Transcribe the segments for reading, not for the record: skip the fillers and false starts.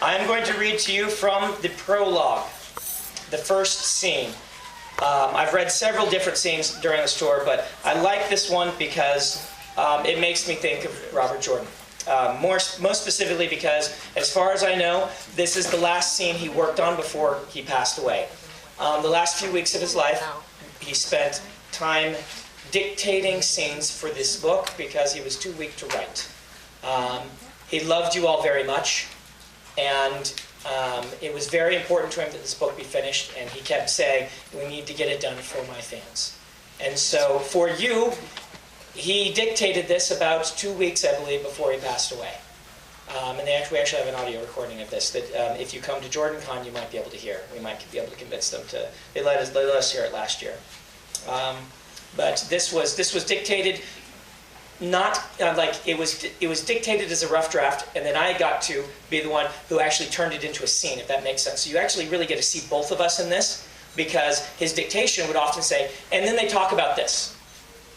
I am going to read to you from the prologue, the first scene. I've read several different scenes during this tour, but I like this one because it makes me think of Robert Jordan. Most specifically because, as far as I know, this is the last scene he worked on before he passed away. The last few weeks of his life, he spent time dictating scenes for this book because he was too weak to write. He loved you all very much, and it was very important to him that this book be finished, and he kept saying, we need to get it done for my fans. And so for you, he dictated this about 2 weeks, I believe, before he passed away. And we actually have an audio recording of this that if you come to JordanCon, you might be able to hear. We might be able to convince them to. They let us hear it last year. But this was dictated not like it was dictated as a rough draft, and then I got to be the one who actually turned it into a scene, if that makes sense. So you actually really get to see both of us in this, because his dictation would often say, and then they talk about this.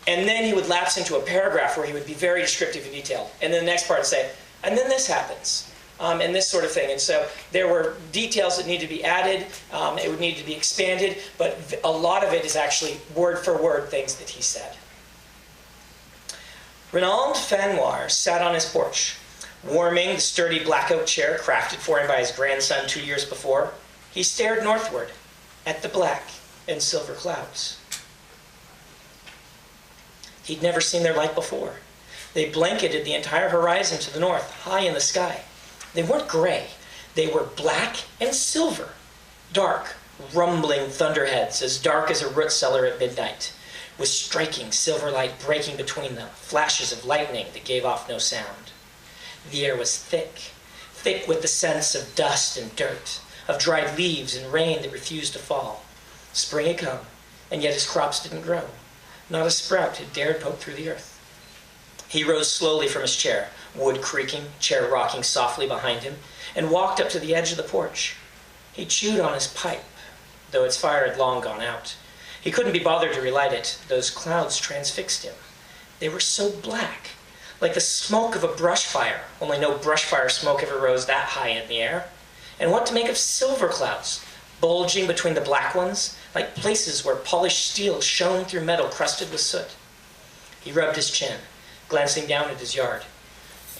And then he would lapse into a paragraph where he would be very descriptive and detailed. And then the next part would say, and then this happens. And this sort of thing. And so there were details that needed to be added. It would need to be expanded. But a lot of it is actually word for word things that he said. Renaud Fanoir sat on his porch, warming the sturdy black oak chair crafted for him by his grandson 2 years before. He stared northward at the black and silver clouds. He'd never seen their like before. They blanketed the entire horizon to the north, high in the sky. They weren't gray. They were black and silver. Dark, rumbling thunderheads, as dark as a root cellar at midnight, with striking silver light breaking between them, flashes of lightning that gave off no sound. The air was thick with the sense of dust and dirt, of dried leaves and rain that refused to fall. Spring had come, and yet his crops didn't grow. Not a sprout had dared poke through the earth. He rose slowly from his chair, wood creaking, chair rocking softly behind him, and walked up to the edge of the porch. He chewed on his pipe, though its fire had long gone out. He couldn't be bothered to relight it. Those clouds transfixed him. They were so black, like the smoke of a brush fire, only no brush fire smoke ever rose that high in the air. And what to make of silver clouds, bulging between the black ones, like places where polished steel shone through metal crusted with soot. He rubbed his chin, glancing down at his yard.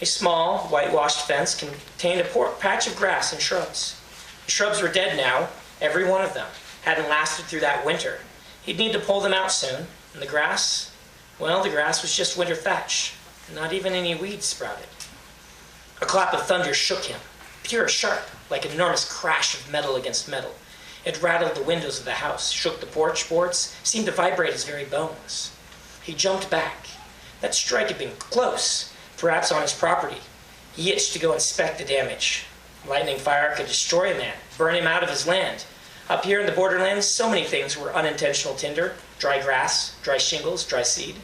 A small, whitewashed fence contained a patch of grass and shrubs. The shrubs were dead now, every one of them, hadn't lasted through that winter. He'd need to pull them out soon. And the grass, well, the grass was just winter thatch. Not even any weeds sprouted. A clap of thunder shook him, pure sharp, like an enormous crash of metal against metal. It rattled the windows of the house, shook the porch boards, seemed to vibrate his very bones. He jumped back. That strike had been close, perhaps on his property. He itched to go inspect the damage. Lightning fire could destroy a man, burn him out of his land. Up here in the borderlands, so many things were unintentional tinder, dry grass, dry shingles, dry seed.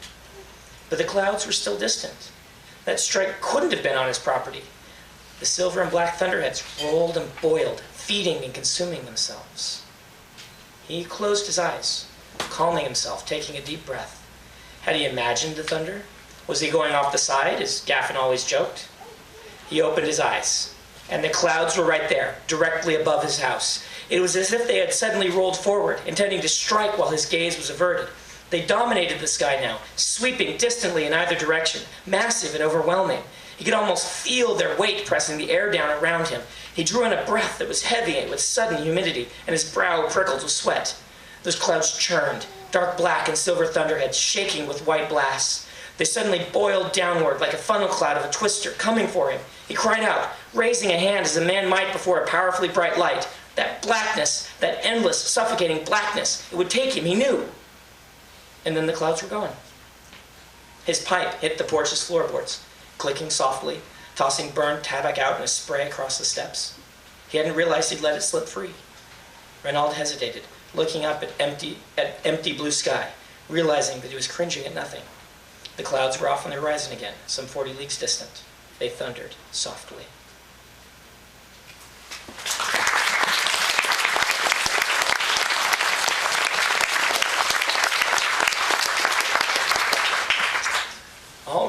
But the clouds were still distant. That strike couldn't have been on his property. The silver and black thunderheads rolled and boiled, feeding and consuming themselves. He closed his eyes, calming himself, taking a deep breath. Had he imagined the thunder? Was he going off the side, as Gaffin always joked? He opened his eyes, and the clouds were right there, directly above his house. It was as if they had suddenly rolled forward, intending to strike while his gaze was averted. They dominated the sky now, sweeping distantly in either direction, massive and overwhelming. He could almost feel their weight pressing the air down around him. He drew in a breath that was heavy with sudden humidity, and his brow prickled with sweat. Those clouds churned, dark black and silver thunderheads shaking with white blasts. They suddenly boiled downward like a funnel cloud of a twister, coming for him. He cried out, raising a hand as a man might before a powerfully bright light. That blackness, that endless, suffocating blackness, it would take him, he knew. And then the clouds were gone. His pipe hit the porch's floorboards, clicking softly, tossing burnt tabac out in a spray across the steps. He hadn't realized he'd let it slip free. Renaud hesitated, looking up at empty blue sky, realizing that he was cringing at nothing. The clouds were off on the horizon again, some 40 leagues distant. They thundered softly. All right.